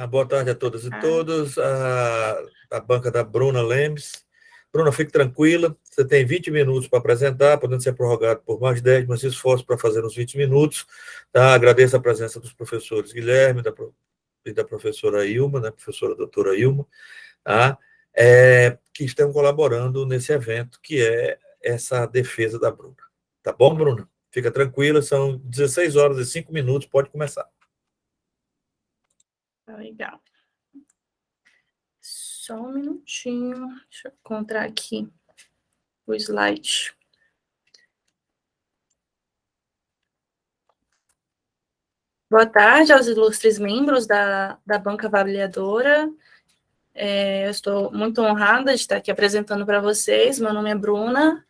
Boa tarde a todas e Ah, todos. A banca da Bruna Lemes. Bruna, fique tranquila. Você tem 20 minutos para apresentar, podendo ser prorrogado por mais 10, mas esforço para fazer nos 20 minutos. Tá? Agradeço a presença dos professores Guilherme e da professora Ilma, né? Professora doutora Ilma, tá? Que estão colaborando nesse evento, que é essa defesa da Bruna. Tá bom, Bruna? Fica tranquila, são 16 horas e 5 minutos, pode começar. legal. Só um minutinho. Deixa eu encontrar aqui o slide. Boa tarde aos ilustres membros da banca avaliadora. Eu estou muito honrada de estar aqui apresentando para vocês. Meu nome é Bruna.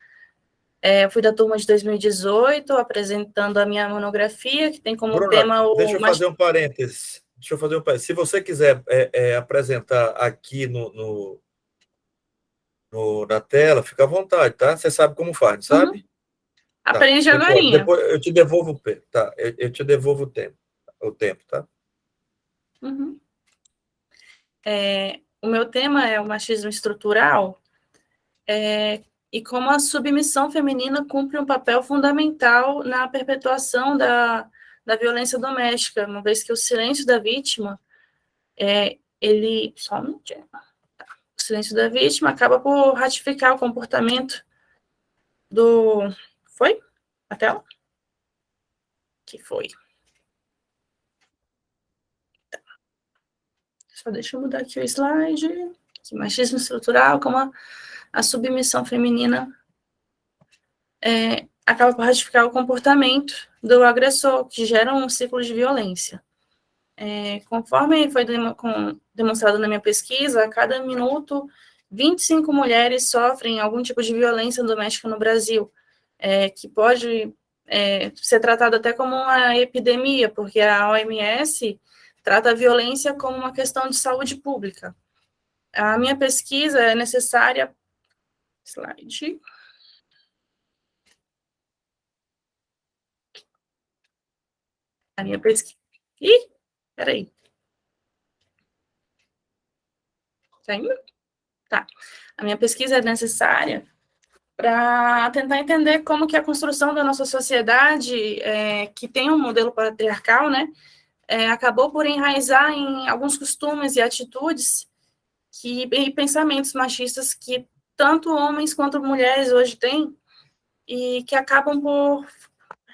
Eu fui da turma de 2018, apresentando a minha monografia, que tem como Bruna, tema deixa o... eu fazer um parênteses. Se você quiser apresentar aqui na tela, fica à vontade, tá? Você sabe como faz, Uhum. sabe? Tá, Aprendi você pode. agorinha. Depois eu te devolvo tá? Eu te devolvo o tempo, tá? Uhum. O meu tema é o machismo estrutural, e como a submissão feminina cumpre um papel fundamental na perpetuação da violência doméstica, uma vez que o silêncio da vítima, ele... Só um minutinho. O silêncio da vítima acaba por ratificar o comportamento do... Foi? A tela? Que foi. Só deixa eu mudar aqui o slide. Que machismo estrutural, como a submissão feminina acaba por ratificar o comportamento do agressor, que gera um ciclo de violência. Conforme foi demonstrado na minha pesquisa, a cada minuto, 25 mulheres sofrem algum tipo de violência doméstica no Brasil, que pode ser tratado até como uma epidemia, porque a OMS trata a violência como uma questão de saúde pública. A minha pesquisa é necessária... Slide. A minha pesquisa... Ih, peraí. Tá indo? Tá. A minha pesquisa é necessária para tentar entender como que a construção da nossa sociedade, que tem um modelo patriarcal, né, acabou por enraizar em alguns costumes e atitudes e pensamentos machistas que tanto homens quanto mulheres hoje têm, e que acabam por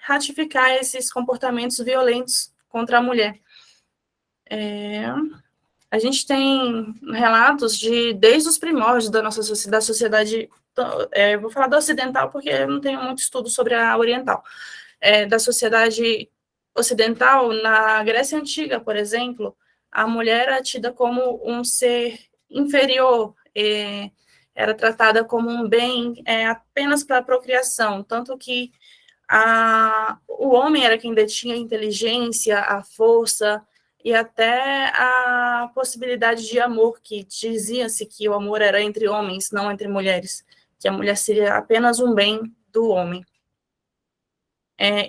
ratificar esses comportamentos violentos contra a mulher. A gente tem relatos desde os primórdios da nossa da sociedade, vou falar da ocidental porque eu não tenho muito estudo sobre a oriental, da sociedade ocidental. Na Grécia Antiga, por exemplo, a mulher era tida como um ser inferior, era tratada como um bem apenas para a procriação, tanto que o homem era quem detinha a inteligência, a força e até a possibilidade de amor, que dizia-se que o amor era entre homens, não entre mulheres, que a mulher seria apenas um bem do homem.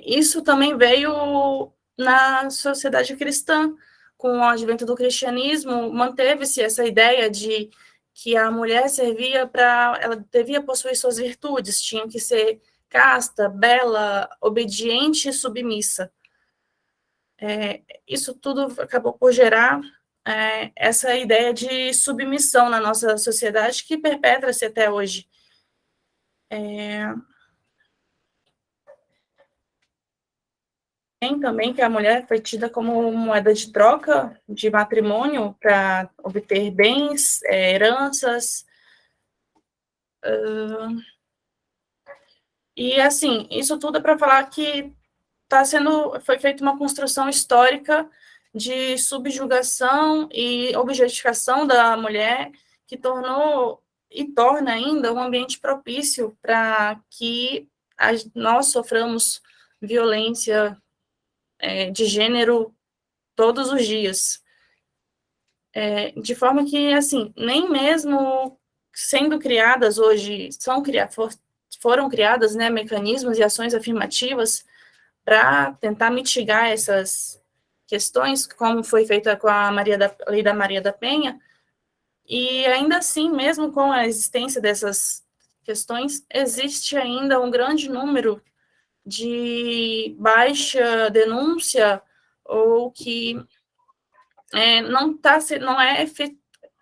Isso também veio na sociedade cristã. Com o advento do cristianismo, manteve-se essa ideia de que a mulher ela devia possuir suas virtudes, tinha que ser casta, bela, obediente e submissa. Isso tudo acabou por gerar essa ideia de submissão na nossa sociedade, que perpetra-se até hoje. Tem também que a mulher foi tida como moeda de troca de matrimônio para obter bens, heranças. E, assim, isso tudo é para falar que foi feita uma construção histórica de subjugação e objetificação da mulher, que tornou e torna ainda um ambiente propício para que nós soframos violência de gênero todos os dias. De forma que, assim, nem mesmo sendo criadas hoje, foram criadas, né, mecanismos e ações afirmativas para tentar mitigar questões, como foi feita com a Lei da Maria da Penha, e ainda assim, mesmo com a existência dessas questões, existe ainda um grande número de baixa denúncia ou que não é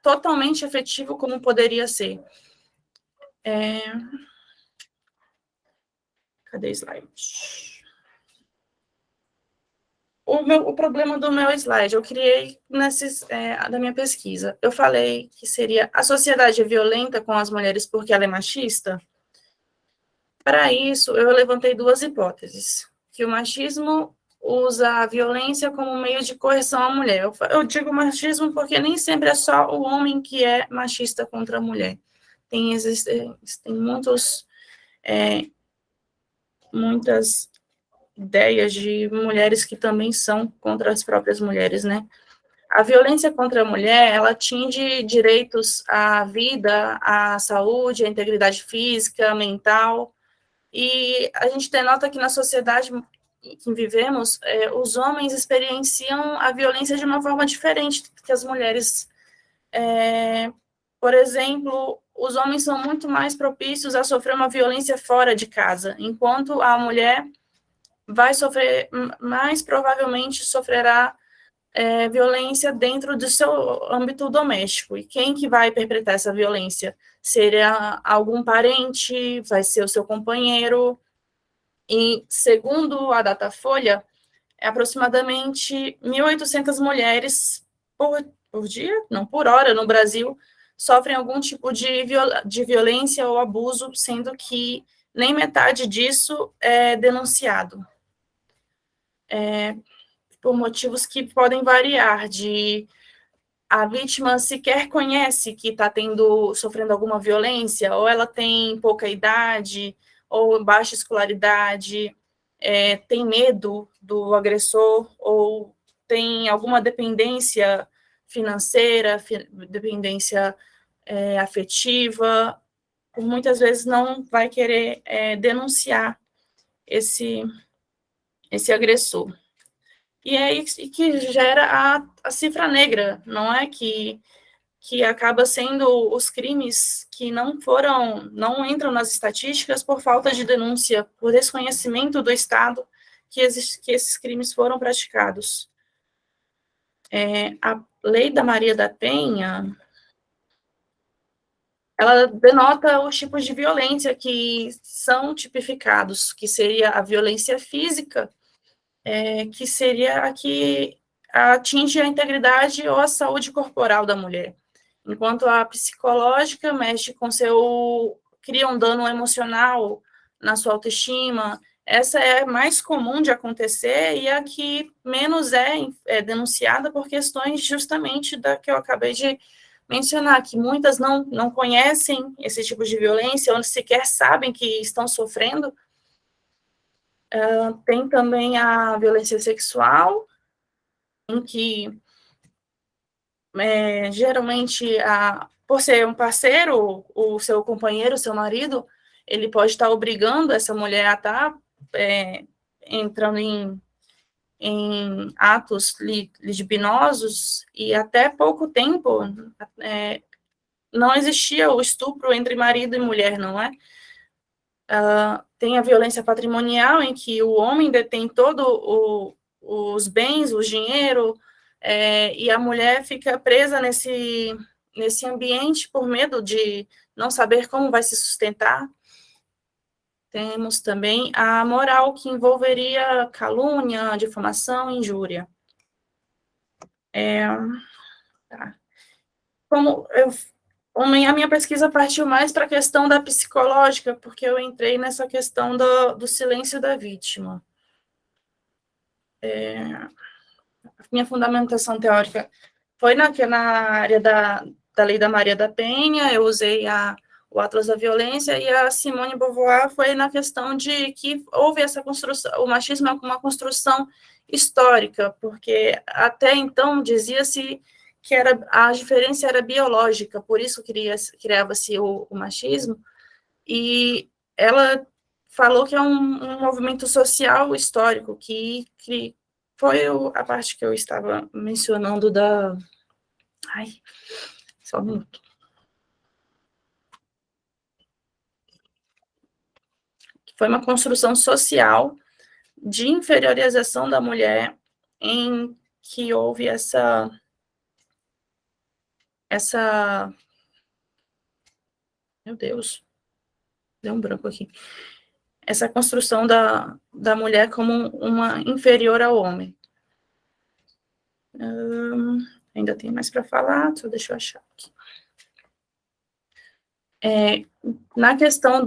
totalmente efetivo como poderia ser. Cadê o slide? O problema do meu slide, eu criei da minha pesquisa. Eu falei que seria a sociedade é violenta com as mulheres porque ela é machista. Para isso, eu levantei duas hipóteses. Que o machismo usa a violência como meio de correção à mulher. Eu digo machismo porque nem sempre é só o homem que é machista contra a mulher. Existem muitas ideias de mulheres que também são contra as próprias mulheres, né? A violência contra a mulher, ela atinge direitos à vida, à saúde, à integridade física, mental, e a gente denota que na sociedade em que vivemos, os homens experienciam a violência de uma forma diferente que as mulheres. Por exemplo, os homens são muito mais propícios a sofrer uma violência fora de casa, enquanto a mulher vai sofrer, mais provavelmente sofrerá violência dentro do seu âmbito doméstico. E quem que vai perpetrar essa violência? Seria algum parente, vai ser o seu companheiro. E, segundo a Datafolha, aproximadamente 1.800 mulheres por dia, não, por hora, no Brasil, sofrem algum tipo de violência ou abuso, sendo que nem metade disso é denunciado. Por motivos que podem variar, de a vítima sequer conhece que está sofrendo alguma violência, ou ela tem pouca idade, ou baixa escolaridade, tem medo do agressor, ou tem alguma dependência financeira, dependência afetiva, por muitas vezes não vai querer denunciar esse agressor. E é isso que gera a cifra negra, não é? Que acaba sendo os crimes que não entram nas estatísticas por falta de denúncia, por desconhecimento do Estado que esses crimes foram praticados. A Lei da Maria da Penha, ela denota os tipos de violência que são tipificados, que seria a violência física, que seria a que atinge a integridade ou a saúde corporal da mulher, enquanto a psicológica mexe com cria um dano emocional na sua autoestima. Essa é mais comum de acontecer e a que menos é denunciada por questões justamente da que eu acabei de mencionar, que muitas não conhecem esse tipo de violência ou sequer sabem que estão sofrendo. Tem também a violência sexual, em que geralmente, por ser um parceiro, o seu companheiro, o seu marido, ele pode estar obrigando essa mulher a estar entrando em atos libidinosos, e até pouco tempo não existia o estupro entre marido e mulher, não é? Tem a violência patrimonial, em que o homem detém os bens, o dinheiro, e a mulher fica presa nesse ambiente por medo de não saber como vai se sustentar. Temos também a moral, que envolveria calúnia, difamação e injúria. Tá. A minha pesquisa partiu mais para a questão da psicológica, porque eu entrei nessa questão do silêncio da vítima. A minha fundamentação teórica foi na área da Lei da Maria da Penha, eu usei o Atlas da Violência, e a Simone de Beauvoir foi na questão de que houve essa construção, o machismo é uma construção histórica, porque até então dizia-se que a diferença era biológica, por isso criava-se o machismo, e ela falou que é um movimento social histórico que foi a parte que eu estava mencionando da... Ai, só um minuto. Foi uma construção social de inferiorização da mulher, em que houve essa meu Deus, deu um branco aqui, essa construção da mulher como uma inferior ao homem. Ainda tem mais para falar, só deixa eu achar aqui. Na questão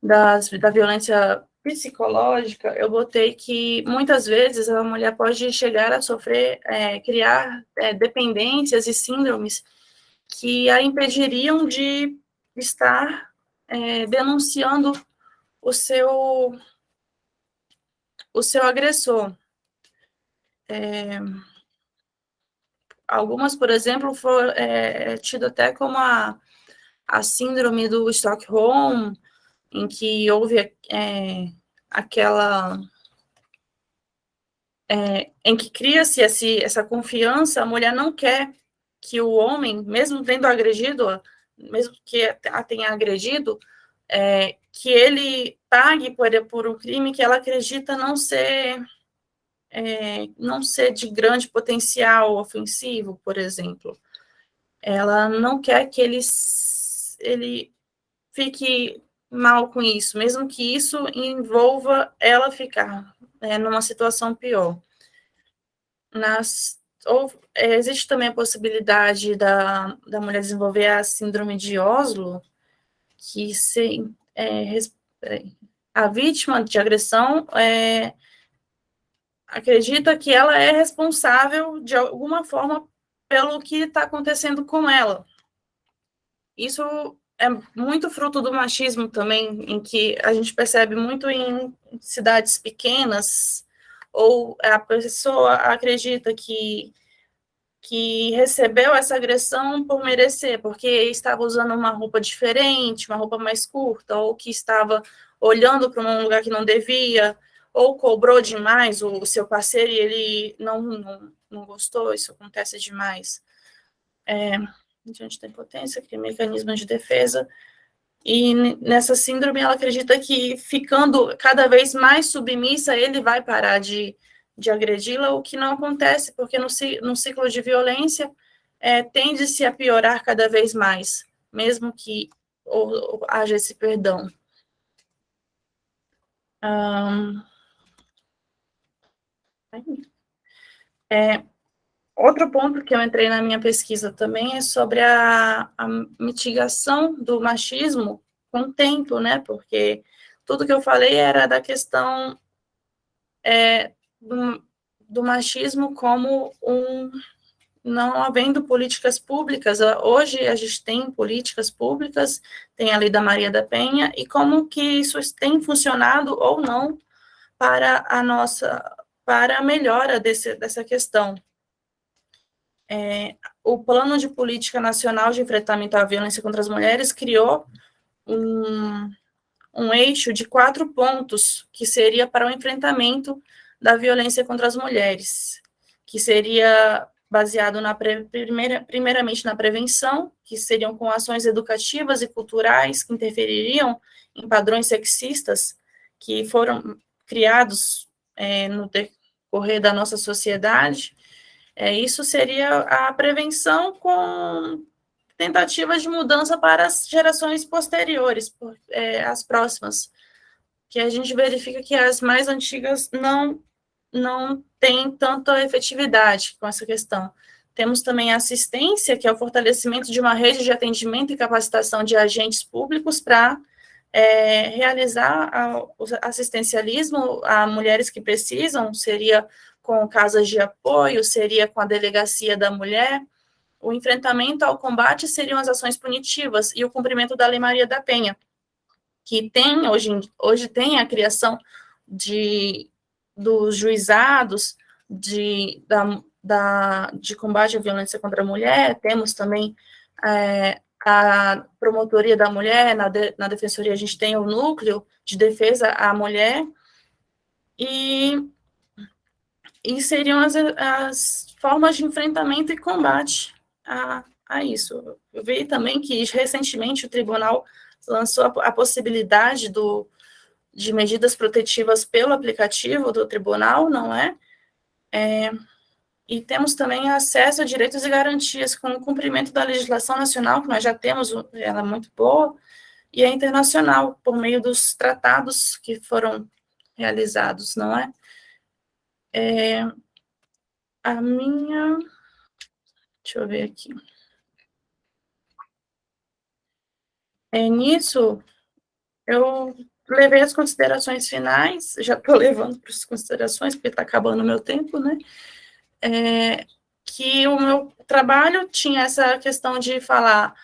da violência psicológica, eu botei que muitas vezes a mulher pode chegar a sofrer, criar dependências e síndromes que a impediriam de estar denunciando o seu agressor. Algumas, por exemplo, foram tido até como a síndrome do Stockholm, em que houve aquela... em que cria-se essa confiança, a mulher não quer que o homem, mesmo tendo agredido, mesmo que a tenha agredido, que ele pague por um crime que ela acredita não ser de grande potencial ofensivo, por exemplo. Ela não quer que ele fique mal com isso, mesmo que isso envolva ela ficar numa situação pior. Existe também a possibilidade da mulher desenvolver a síndrome de Oslo, que a vítima de agressão acredita que ela é responsável, de alguma forma, pelo que está acontecendo com ela. Isso é muito fruto do machismo também, em que a gente percebe muito em cidades pequenas, ou a pessoa acredita que recebeu essa agressão por merecer, porque estava usando uma roupa diferente, uma roupa mais curta, ou que estava olhando para um lugar que não devia, ou cobrou demais o seu parceiro e ele não gostou. Isso acontece demais. Diante da impotência, que tem mecanismos de defesa, e nessa síndrome ela acredita que ficando cada vez mais submissa, ele vai parar de agredi-la, o que não acontece, porque no ciclo de violência tende-se a piorar cada vez mais, mesmo que ou haja esse perdão. Outro ponto que eu entrei na minha pesquisa também é sobre a mitigação do machismo com o tempo, né? Porque tudo que eu falei era da questão do machismo como não havendo políticas públicas. Hoje a gente tem políticas públicas, tem a Lei da Maria da Penha, e como que isso tem funcionado ou não para a melhora dessa questão. O Plano de Política Nacional de Enfrentamento à Violência contra as Mulheres criou um eixo de 4 pontos, que seria para o enfrentamento da violência contra as mulheres, que seria baseado primeiramente na prevenção, que seriam com ações educativas e culturais que interfeririam em padrões sexistas que foram criados no decorrer da nossa sociedade. Isso seria a prevenção com tentativas de mudança para as gerações posteriores, as próximas, que a gente verifica que as mais antigas não têm tanta efetividade com essa questão. Temos também a assistência, que é o fortalecimento de uma rede de atendimento e capacitação de agentes públicos para realizar o assistencialismo a mulheres que precisam, seria com casas de apoio, seria com a delegacia da mulher. O enfrentamento ao combate seriam as ações punitivas e o cumprimento da Lei Maria da Penha, que tem hoje tem a criação dos juizados de combate à violência contra a mulher. Temos também a promotoria da mulher, na defensoria a gente tem o núcleo de defesa à mulher, e E seriam as formas de enfrentamento e combate a isso. Eu vi também que, recentemente, o tribunal lançou a possibilidade de medidas protetivas pelo aplicativo do tribunal, não é? E temos também acesso a direitos e garantias com o cumprimento da legislação nacional, que nós já temos, ela é muito boa, e a internacional, por meio dos tratados que foram realizados, não é? A minha... Deixa eu ver aqui. Nisso, eu levei as considerações finais, já estou levando para as considerações, porque está acabando o meu tempo, né? Que o meu trabalho tinha essa questão de falar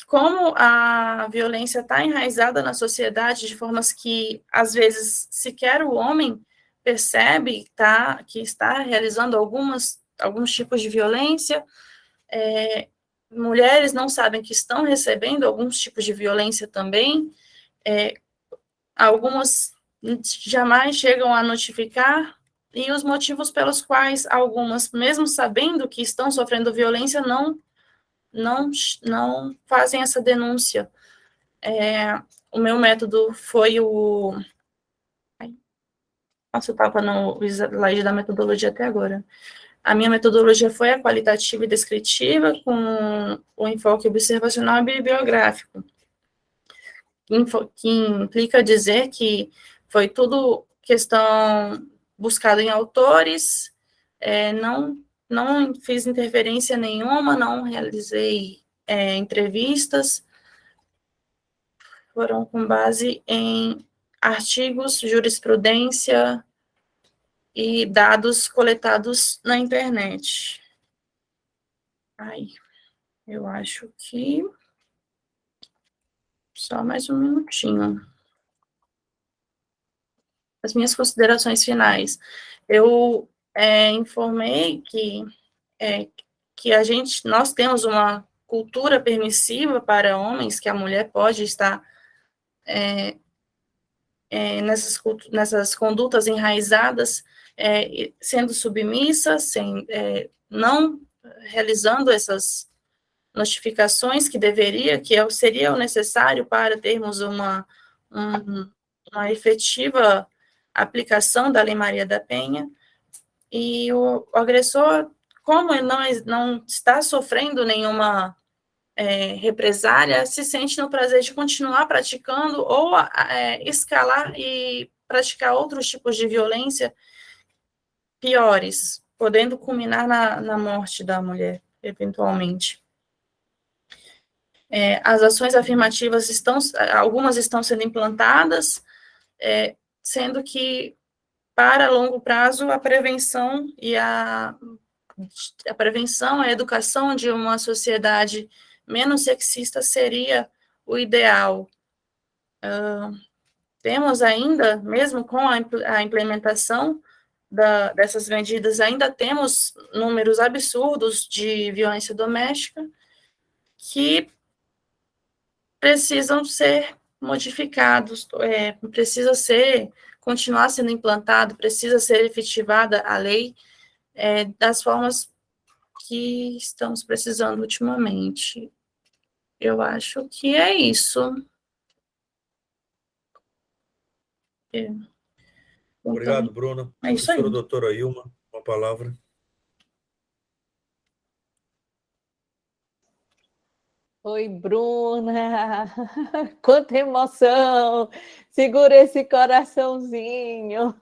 como a violência está enraizada na sociedade de formas que, às vezes, sequer o homem percebe que está realizando alguns tipos de violência, mulheres não sabem que estão recebendo alguns tipos de violência também, algumas jamais chegam a notificar, e os motivos pelos quais algumas, mesmo sabendo que estão sofrendo violência, não fazem essa denúncia. O meu método foi o... Nossa, eu estava no slide da metodologia até agora. A minha metodologia foi a qualitativa e descritiva, com o enfoque observacional e bibliográfico, que implica dizer que foi tudo questão buscada em autores, não fiz interferência nenhuma, não realizei entrevistas, foram com base em artigos, jurisprudência e dados coletados na internet. Eu acho que... Só mais um minutinho. As minhas considerações finais. Eu informei que nós temos uma cultura permissiva para homens, que a mulher pode estar nessas condutas enraizadas, sendo submissa, não realizando essas notificações que seria o necessário para termos uma efetiva aplicação da Lei Maria da Penha, e o agressor, como ele não está sofrendo nenhuma represália, se sente no prazer de continuar praticando ou escalar e praticar outros tipos de violência piores, podendo culminar na morte da mulher, eventualmente. As ações afirmativas algumas estão sendo implantadas, sendo que, para longo prazo, a prevenção a educação de uma sociedade menos sexista seria o ideal. Temos ainda, mesmo com a implementação dessas medidas, ainda temos números absurdos de violência doméstica que precisam ser modificados, precisa continuar sendo implantado, precisa ser efetivada a lei das formas que estamos precisando ultimamente. Eu acho que é isso. Obrigado, Bruna. É isso aí. Professora doutora Ilma, uma palavra. Oi, Bruna, quanta emoção, segura esse coraçãozinho.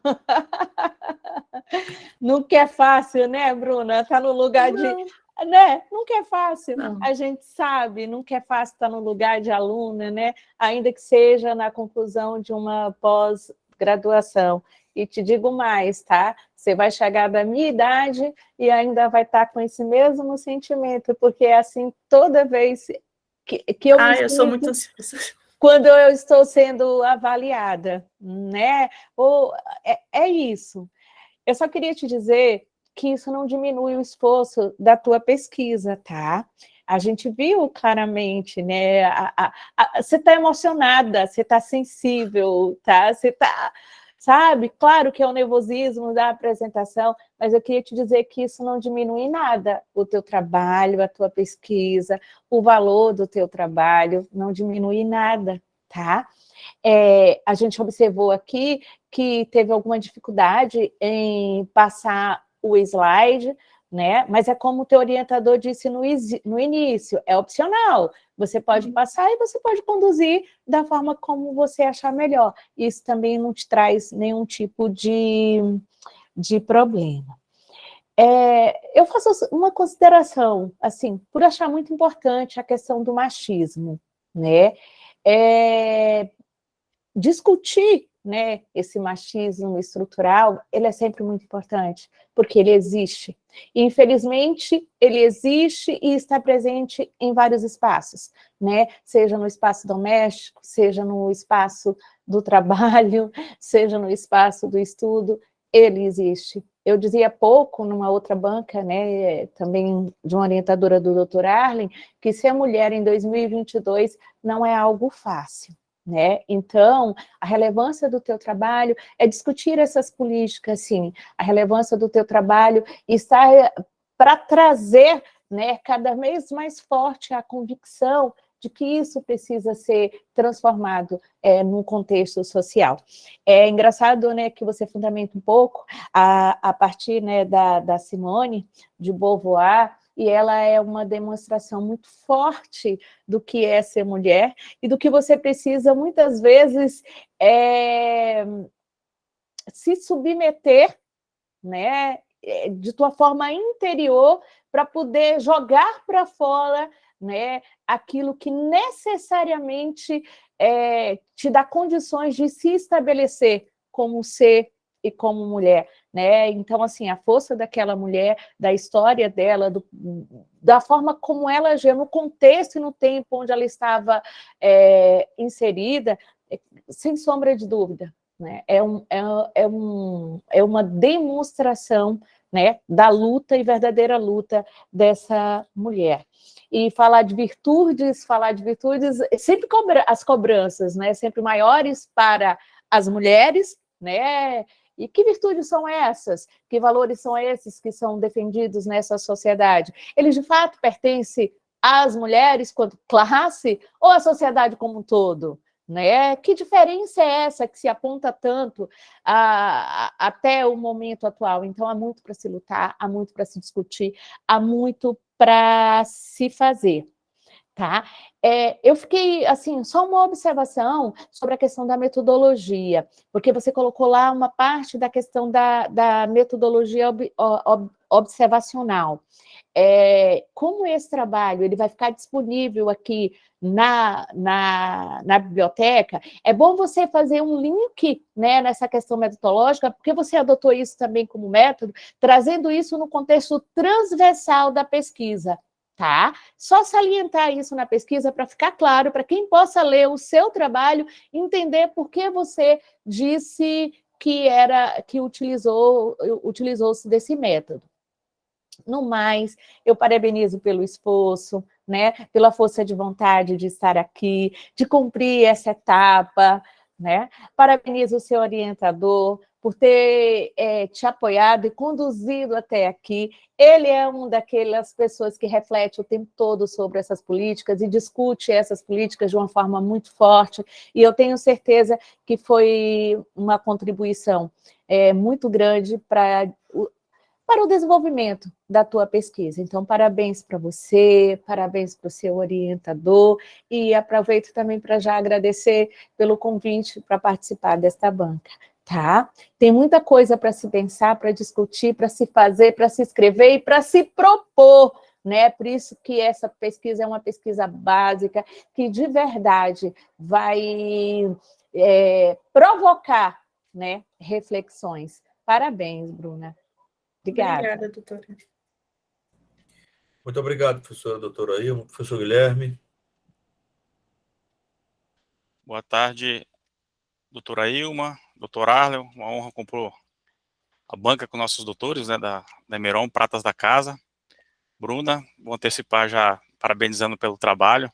Nunca é fácil, né, Bruna? Tá no lugar de... Né? Nunca é fácil. Não. A gente sabe, nunca é fácil estar no lugar de aluna, né? Ainda que seja na conclusão de uma pós-graduação. E te digo mais, tá? Você vai chegar da minha idade e ainda vai estar com esse mesmo sentimento, porque é assim toda vez que eu me eu sou muito ansiosa. Quando eu estou sendo avaliada, né? É isso. Eu só queria te dizer que isso não diminui o esforço da tua pesquisa, tá? A gente viu claramente, né? Você está emocionada, você está sensível, tá? sabe? Claro que é o nervosismo da apresentação, mas eu queria te dizer que isso não diminui em nada o teu trabalho, a tua pesquisa, o valor do teu trabalho, não diminui em nada, tá? A gente observou aqui que teve alguma dificuldade em passar o slide, né? Mas é como o teu orientador disse no início, é opcional. Você pode passar e você pode conduzir da forma como você achar melhor. Isso também não te traz nenhum tipo de problema. Eu faço uma consideração, assim, por achar muito importante a questão do machismo, né? Discutir, né, esse machismo estrutural, ele é sempre muito importante, porque ele existe. E, infelizmente, ele existe e está presente em vários espaços, né? Seja no espaço doméstico, seja no espaço do trabalho, seja no espaço do estudo, ele existe. Eu dizia há pouco, numa outra banca, né, também de uma orientadora do Dr. Arlen, que ser mulher em 2022 não é algo fácil. Né? Então, a relevância do teu trabalho é discutir essas políticas, sim, a relevância do teu trabalho está para trazer, né, cada vez mais forte a convicção de que isso precisa ser transformado num contexto social. É engraçado, né, que você fundamenta um pouco a partir, né, da Simone de Beauvoir, e ela é uma demonstração muito forte do que é ser mulher e do que você precisa, muitas vezes, se submeter, né, de tua forma interior, para poder jogar para fora, né, aquilo que necessariamente te dá condições de se estabelecer como ser e como mulher, né? Então, assim, a força daquela mulher, da história dela, da forma como ela agiu no contexto e no tempo onde ela estava inserida, sem sombra de dúvida, né? É uma demonstração, né, da luta e verdadeira luta dessa mulher. E falar de virtudes, sempre as cobranças, né, sempre maiores para as mulheres, né? E que virtudes são essas? Que valores são esses que são defendidos nessa sociedade? Eles, de fato, pertencem às mulheres quanto classe ou à sociedade como um todo? Né? Que diferença é essa que se aponta tanto até o momento atual? Então, há muito para se lutar, há muito para se discutir, há muito para se fazer. Tá? Eu fiquei, assim, só uma observação sobre a questão da metodologia, porque você colocou lá uma parte da questão da metodologia observacional. Como esse trabalho ele vai ficar disponível aqui na biblioteca, é bom você fazer um link, né, nessa questão metodológica, porque você adotou isso também como método, trazendo isso no contexto transversal da pesquisa. Tá? Só salientar isso na pesquisa para ficar claro, para quem possa ler o seu trabalho, entender por que você disse que utilizou-se desse método. No mais, eu parabenizo pelo esforço, né, pela força de vontade de estar aqui, de cumprir essa etapa, né? Parabenizo o seu orientador por ter te apoiado e conduzido até aqui. Ele é uma daquelas pessoas que reflete o tempo todo sobre essas políticas e discute essas políticas de uma forma muito forte, e eu tenho certeza que foi uma contribuição muito grande para o desenvolvimento da tua pesquisa. Então, parabéns para você, parabéns para o seu orientador, e aproveito também para já agradecer pelo convite para participar desta banca, tá? Tem muita coisa para se pensar, para discutir, para se fazer, para se escrever e para se propor, né? Por isso que essa pesquisa é uma pesquisa básica, que de verdade vai provocar, né, reflexões. Parabéns, Bruna. Obrigada, doutora. Muito obrigado, professora doutora Ilma, professor Guilherme. Boa tarde, doutora Ilma, doutor Arlen, uma honra compor a banca com nossos doutores, né, da Emeron, pratas da casa. Bruna, vou antecipar já parabenizando pelo trabalho.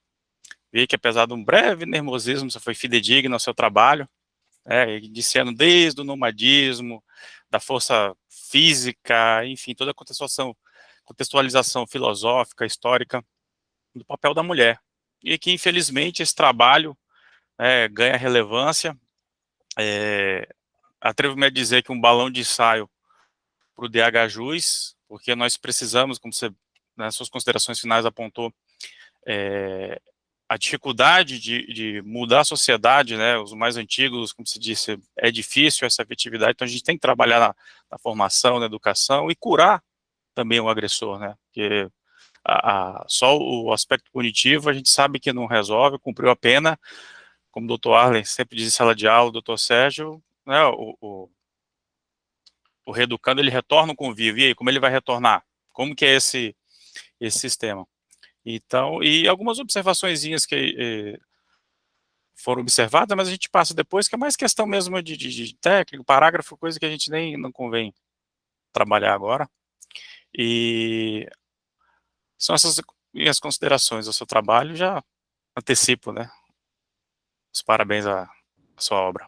Vi que apesar de um breve nervosismo, você foi fidedigno ao seu trabalho. iniciando desde o nomadismo, da força física, enfim, toda a contextualização filosófica, histórica do papel da mulher. E que, infelizmente, esse trabalho ganha relevância. Atrevo-me a dizer que um balão de ensaio para o DH Jus, porque nós precisamos, como você, nas suas considerações finais, apontou, a dificuldade de mudar a sociedade, né, os mais antigos, como se disse, é difícil essa afetividade, então a gente tem que trabalhar na formação, na educação e curar também o agressor, né, porque só o aspecto punitivo a gente sabe que não resolve, cumpriu a pena, como o doutor Arlen sempre diz em sala de aula, o doutor Sérgio, né, o reeducando, ele retorna o convívio, e aí, como ele vai retornar? Como que é esse sistema? Então, e algumas observaçõezinhas que foram observadas, mas a gente passa depois, que é mais questão mesmo de técnico, parágrafo, coisa que a gente nem não convém trabalhar agora. E são essas minhas considerações ao seu trabalho, já antecipo, né? Os parabéns à sua obra.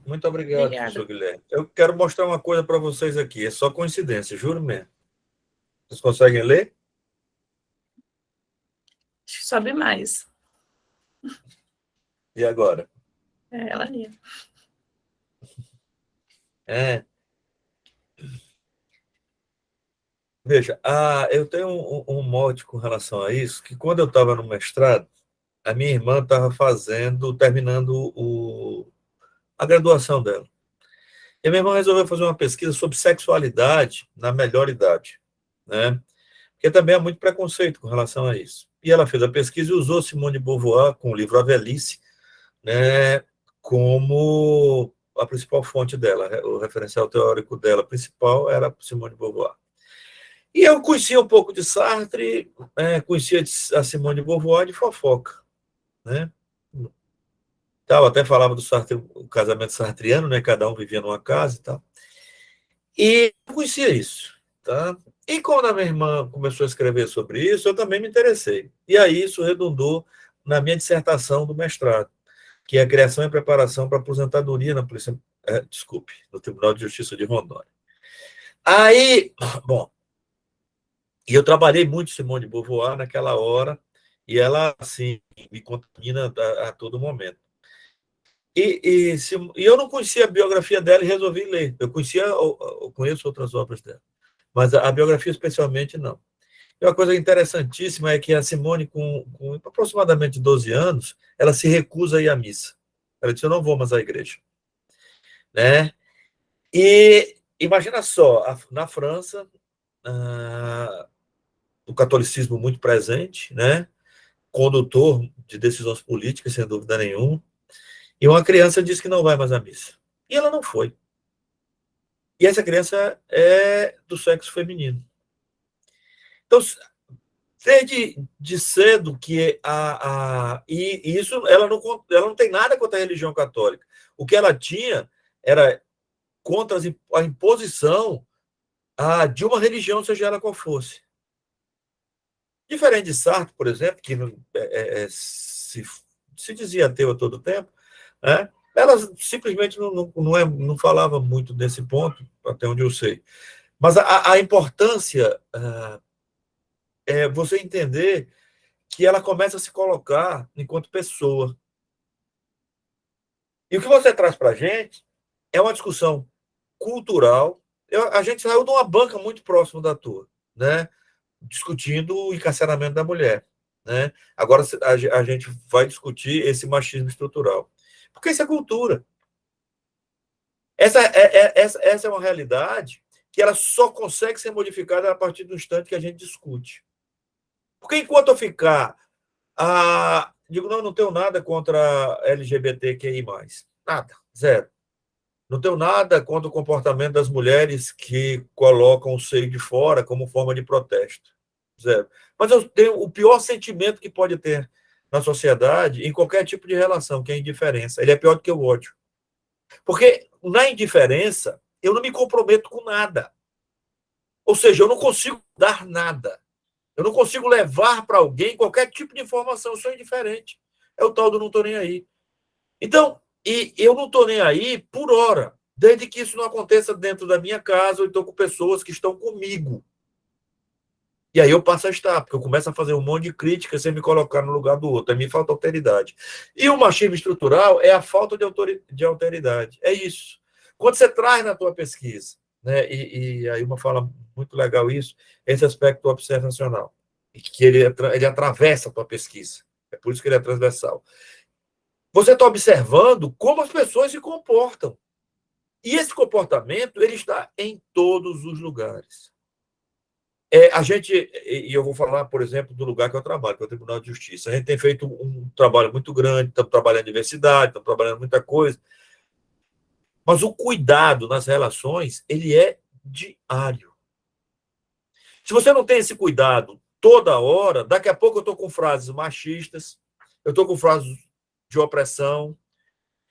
Muito obrigado, Obrigada. professor Guilherme. Eu quero mostrar uma coisa para vocês aqui, é só coincidência, juro mesmo. Vocês conseguem ler? Sobe mais. E agora? Ela ali. Veja, eu tenho um mote com relação a isso, que quando eu estava no mestrado, a minha irmã estava terminando a graduação dela. E a minha irmã resolveu fazer uma pesquisa sobre sexualidade na melhor idade, né? Porque também há muito preconceito com relação a isso. E ela fez a pesquisa e usou Simone de Beauvoir, com o livro A Velhice, né, como a principal fonte dela, o referencial teórico dela principal era Simone de Beauvoir. E eu conhecia um pouco de Sartre, conhecia a Simone de Beauvoir de fofoca, né? Tal, até falava do Sartre, o casamento sartriano, né? Cada um vivia numa casa e tal. E eu conhecia isso, tá? E quando a minha irmã começou a escrever sobre isso, eu também me interessei. E aí isso redundou na minha dissertação do mestrado, que é a criação e preparação para aposentadoria na polícia, no Tribunal de Justiça de Rondônia. Aí, bom, e eu trabalhei muito Simone de Beauvoir naquela hora, e ela, assim, me contamina a todo momento. E eu não conhecia a biografia dela e resolvi ler. Eu conheço outras obras dela, mas a biografia especialmente não. E uma coisa interessantíssima é que a Simone, com aproximadamente 12 anos, ela se recusa a ir à missa. Ela disse, eu não vou mais à igreja. Né? E imagina só, na França, o catolicismo muito presente, né? Condutor de decisões políticas, sem dúvida nenhuma, e uma criança diz que não vai mais à missa. E ela não foi. E essa criança é do sexo feminino. Então, desde cedo que e isso ela não tem nada contra a religião católica. O que ela tinha era contra a imposição de uma religião, seja ela qual fosse. Diferente de Sartre, por exemplo, que se dizia ateu a todo tempo, né? Ela simplesmente não falava muito desse ponto, até onde eu sei. Mas a importância é você entender que ela começa a se colocar enquanto pessoa. E o que você traz para a gente é uma discussão cultural. A gente saiu de uma banca muito próxima da tua, né? Discutindo o encarceramento da mulher. Né? Agora a gente vai discutir esse machismo estrutural. Porque isso é cultura. Essa é uma realidade que ela só consegue ser modificada a partir do instante que a gente discute. Porque enquanto eu ficar... digo, não tenho nada contra LGBTQI+. Nada, zero. Não tenho nada contra o comportamento das mulheres que colocam o seio de fora como forma de protesto. Zero. Mas eu tenho o pior sentimento que pode ter na sociedade, em qualquer tipo de relação, que é a indiferença. Ele é pior do que o ódio. Porque na indiferença, eu não me comprometo com nada. Ou seja, eu não consigo dar nada. Eu não consigo levar para alguém qualquer tipo de informação. Eu sou indiferente. É o tal do não estou nem aí. Então, E eu não estou nem aí por hora, desde que isso não aconteça dentro da minha casa, ou então com pessoas que estão comigo. E aí eu passo a estar, porque eu começo a fazer um monte de crítica sem me colocar no lugar do outro. A mim falta alteridade. E o machismo estrutural é a falta de alteridade. É isso. Quando você traz na tua pesquisa, né, e aí uma fala muito legal isso, esse aspecto observacional, que ele atravessa a tua pesquisa. É por isso que ele é transversal. Você está observando como as pessoas se comportam. E esse comportamento ele está em todos os lugares. A gente, e eu vou falar, por exemplo, do lugar que eu trabalho, que é o Tribunal de Justiça. A gente tem feito um trabalho muito grande, estamos trabalhando em diversidade, estamos trabalhando muita coisa, mas o cuidado nas relações, ele é diário. Se você não tem esse cuidado toda hora, daqui a pouco eu estou com frases machistas, eu estou com frases de opressão,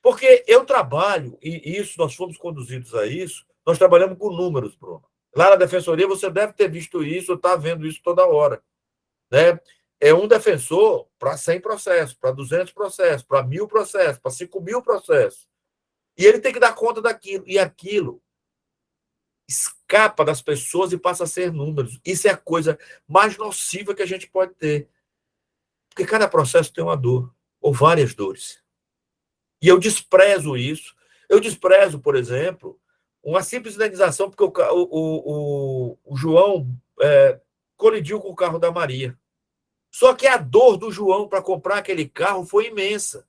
porque eu trabalho, e isso nós fomos conduzidos a isso, nós trabalhamos com números, Bruno. Lá na Defensoria você deve ter visto isso, ou está vendo isso toda hora. Né? É um defensor para 100 processos, para 200 processos, para 1.000 processos, para 5.000 processos. E ele tem que dar conta daquilo. E aquilo escapa das pessoas e passa a ser números. Isso é a coisa mais nociva que a gente pode ter. Porque cada processo tem uma dor, ou várias dores. E eu desprezo isso. Eu desprezo, por exemplo, uma simples indenização, porque o João colidiu com o carro da Maria. Só que a dor do João para comprar aquele carro foi imensa.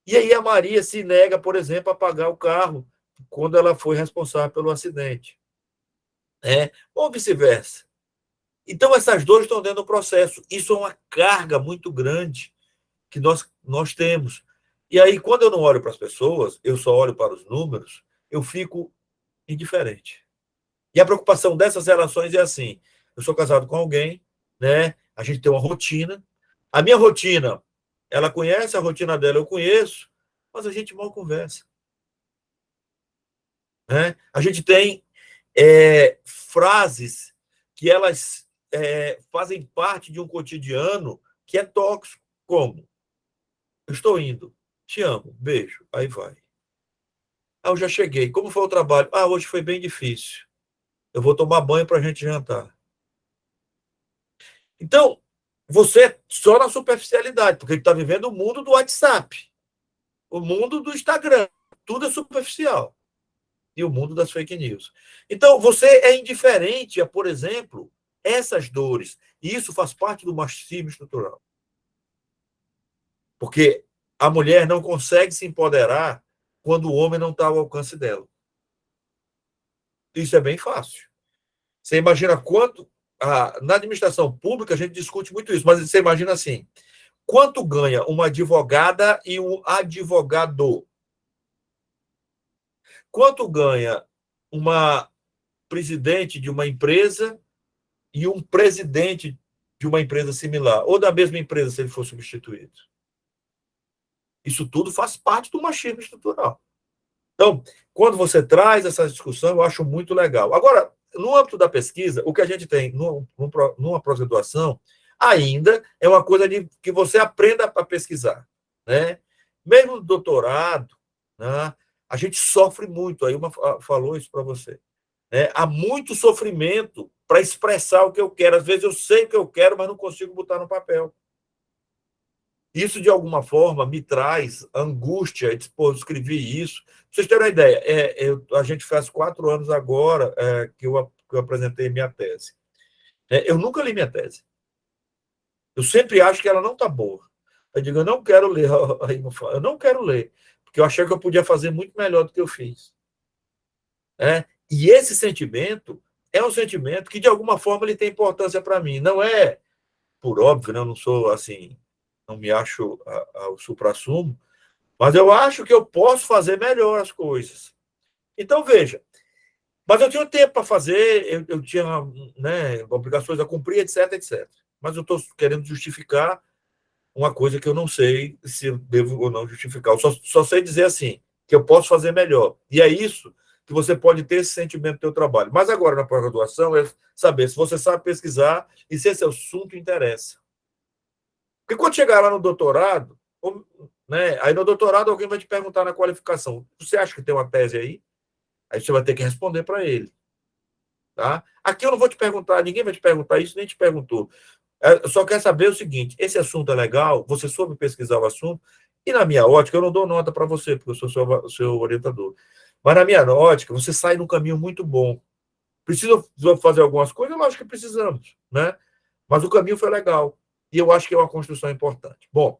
E aí a Maria se nega, por exemplo, a pagar o carro quando ela foi responsável pelo acidente. Ou vice-versa. Então, essas dores estão dentro do processo. Isso é uma carga muito grande que nós temos. E aí, quando eu não olho para as pessoas, eu só olho para os números, eu fico indiferente. E a preocupação dessas relações é assim: eu sou casado com alguém, né? A gente tem uma rotina. A minha rotina, ela conhece, a rotina dela eu conheço, mas a gente mal conversa. Né? A gente tem frases que elas fazem parte de um cotidiano que é tóxico, como: eu estou indo, te amo, beijo, aí vai. Eu já cheguei, como foi o trabalho? Hoje foi bem difícil. Eu vou tomar banho para a gente jantar. Então, você só na superficialidade, porque ele está vivendo o mundo do WhatsApp, o mundo do Instagram, tudo é superficial. E o mundo das fake news. Então, você é indiferente a, por exemplo, essas dores. E isso faz parte do machismo estrutural. Porque a mulher não consegue se empoderar quando o homem não está ao alcance dela. Isso é bem fácil. Você imagina quanto... na administração pública a gente discute muito isso, mas você imagina assim: quanto ganha uma advogada e um advogado? Quanto ganha uma presidente de uma empresa e um presidente de uma empresa similar, ou da mesma empresa, se ele for substituído? Isso tudo faz parte do machismo estrutural. Então, quando você traz essa discussão, eu acho muito legal. Agora, no âmbito da pesquisa, o que a gente tem numa pós-graduação ainda é uma coisa que você aprenda a pesquisar. Né? Mesmo no doutorado, né, a gente sofre muito. Aí uma falou isso para você. Há muito sofrimento para expressar o que eu quero. Às vezes eu sei o que eu quero, mas não consigo botar no papel. Isso, de alguma forma, me traz angústia. Pô, eu escrevi isso. Pra vocês terem uma ideia, a gente faz 4 anos agora que eu apresentei minha tese. Eu nunca li minha tese. Eu sempre acho que ela não está boa. Eu digo, eu não quero ler. Eu não quero ler, porque eu achei que eu podia fazer muito melhor do que eu fiz. E esse sentimento é um sentimento que, de alguma forma, ele tem importância para mim. Não é, por óbvio, né? Eu não sou assim, não me acho ao supra-sumo, mas eu acho que eu posso fazer melhor as coisas. Então, veja, mas eu tinha tempo para fazer, eu tinha, né, obrigações a cumprir, etc, etc. Mas eu estou querendo justificar uma coisa que eu não sei se eu devo ou não justificar. Eu só sei dizer assim, que eu posso fazer melhor. E é isso que você pode ter esse sentimento do seu trabalho. Mas agora, na pós-graduação, é saber se você sabe pesquisar e se esse assunto interessa. Porque quando chegar lá no doutorado, né? Aí no doutorado alguém vai te perguntar na qualificação, você acha que tem uma tese aí? Aí você vai ter que responder para ele. Tá? Aqui eu não vou te perguntar, ninguém vai te perguntar isso, nem te perguntou. Eu só quero saber o seguinte: esse assunto é legal, você soube pesquisar o assunto, e na minha ótica, eu não dou nota para você, porque eu sou seu orientador. Mas na minha ótica, você sai num caminho muito bom. Precisa fazer algumas coisas? Lógico que precisamos, né? Mas o caminho foi legal. E eu acho que é uma construção importante. Bom,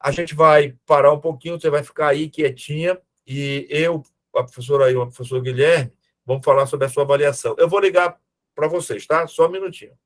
a gente vai parar um pouquinho, você vai ficar aí quietinha, e eu, a professora aí, o professor Guilherme, vamos falar sobre a sua avaliação. Eu vou ligar para vocês, tá? Só um minutinho.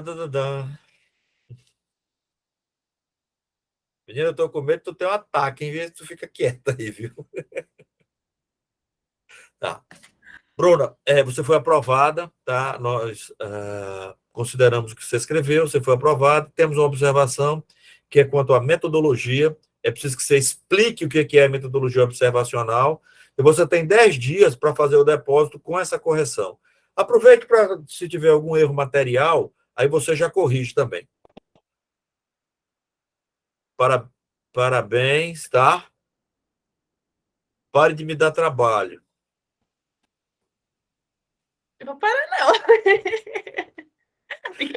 Tadadadã. Menina, eu tô com medo de tu ter um ataque, em vez de tu fica quieta aí, viu? Tá. Bruna, você foi aprovada, tá? Nós consideramos o que você escreveu, você foi aprovada. Temos uma observação que é quanto à metodologia. É preciso que você explique o que é a metodologia observacional. E você tem 10 dias para fazer o depósito com essa correção. Aproveite para, se tiver algum erro material, aí você já corrige também. Parabéns, tá? Pare de me dar trabalho. Eu vou parar, não.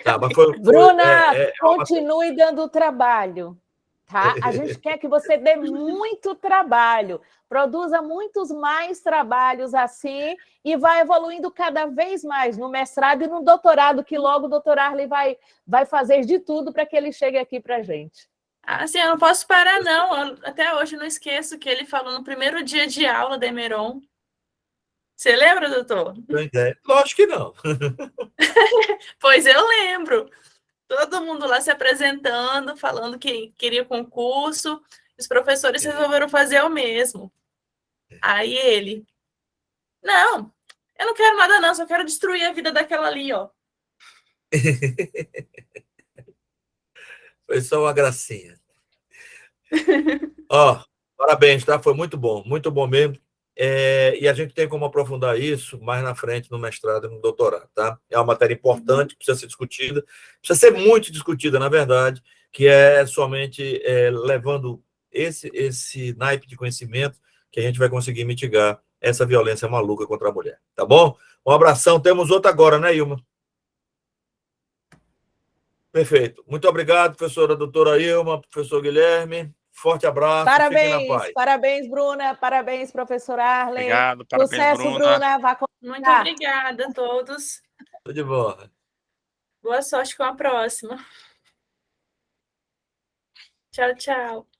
Tá, mas Bruna, continue dando trabalho, tá? A gente quer que você dê muito trabalho, produza muitos mais trabalhos assim e vai evoluindo cada vez mais no mestrado e no doutorado, que logo o doutor Arley vai fazer de tudo para que ele chegue aqui para a gente. Assim, eu não posso parar, não. Até hoje eu não esqueço que ele falou no primeiro dia de aula da Emeron. Você lembra, doutor? Lógico que não. Pois eu lembro. Todo mundo lá se apresentando, falando que queria concurso. Os professores resolveram fazer o mesmo. Aí ele... Não, eu não quero nada, não. Só quero destruir a vida daquela ali, ó. Foi só uma gracinha. Ó, parabéns, tá? Foi muito bom mesmo. E a gente tem como aprofundar isso mais na frente no mestrado e no doutorado, tá? É uma matéria importante, precisa ser discutida, precisa ser muito discutida, na verdade, que é somente levando esse naipe de conhecimento que a gente vai conseguir mitigar essa violência maluca contra a mulher, tá bom? Um abração, temos outra agora, né, Ilma? Perfeito. Muito obrigado, professora doutora Ilma, professor Guilherme. Forte abraço, fiquem na paz. Parabéns, Bruna, parabéns, professor Arley. Obrigado, parabéns, Sucesso, Bruna. Muito obrigada a todos. Tudo de bom. Boa sorte com a próxima. Tchau, tchau.